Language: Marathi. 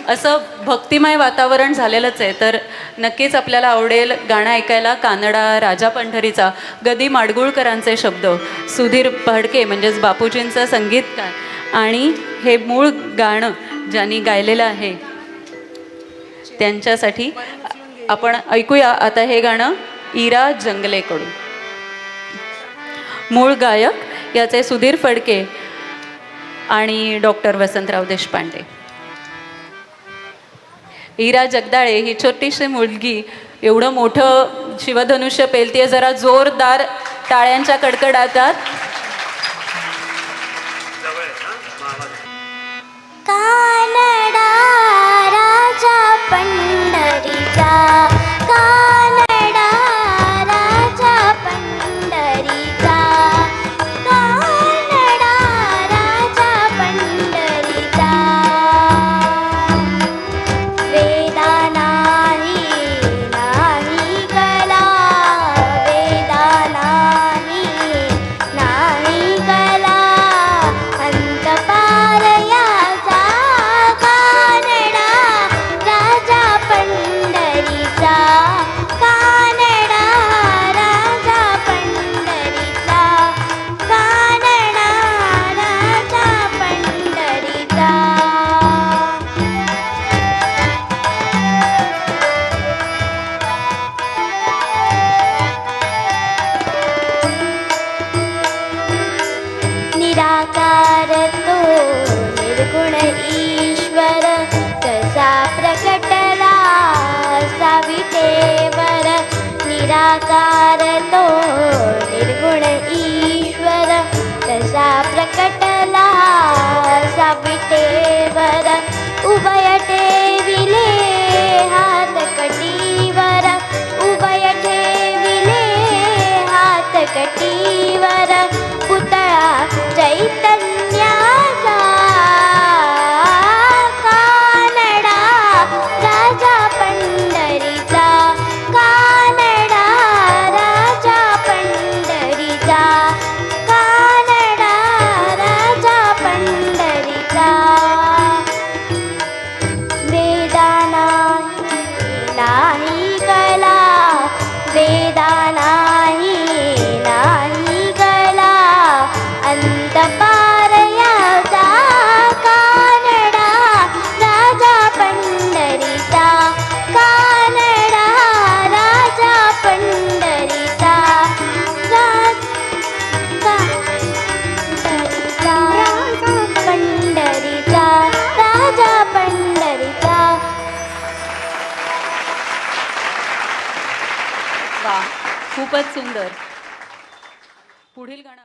असं भक्तिमय वातावरण झालेलंच आहे. तर नक्कीच आपल्याला आवडेल गाणं ऐकायला. कानडा राजा पंढरीचा गदी माडगुळकरांचे शब्द, सुधीर फडके म्हणजेच बापूजींचं संगीतकार, आणि हे मूळ गाणं ज्यांनी गायलेलं आहे त्यांच्यासाठी आपण ऐकूया आता हे गाणं इरा जंगलेकडून. मूळ गायक याचे सुधीर फडके आणि डॉक्टर वसंतराव देशपांडे. इरा जगदाळे ही छोटीशी मुलगी एवढं मोठं शिवधनुष्य पेलतीये. जरा जोरदार टाळ्यांच्या कडकडाटात. कानडा राजा पंढरीचा, कानडा राजा पंढरीचा, कानडा राजा पंढरीचा. वेदा नाही नाही कला, वेदा नाही नाही कला, अंत पार याचा कानडा राजा पंढरीचा, कानडा राजा पंढरीचा, कानडा राजा पंढरीचा. निराकार तो निर्गुण ईश्वर, तसा प्रकटला सावितेवर. निराकार तो निर्गुण ईश्वर, तसा प्रकटला सावितेवर. उभय ठेविले हात कटीवर, उभय ठेविले हात कटीवर. पुतळा चैतन्याचा, कानडा राजा पंढरीचा, कानडा राजा पंढरीचा, कानडा राजा पंढरीचा. वेदा नाही कला, वेदा नाही नाही कला, अंत पार याचा कानडा राजा पंढरीचा, कानडा राजा पंढरीचा, पंढरीचा राजा पंढरीचा. वा, खूपच सुंदर. पुढील गाणं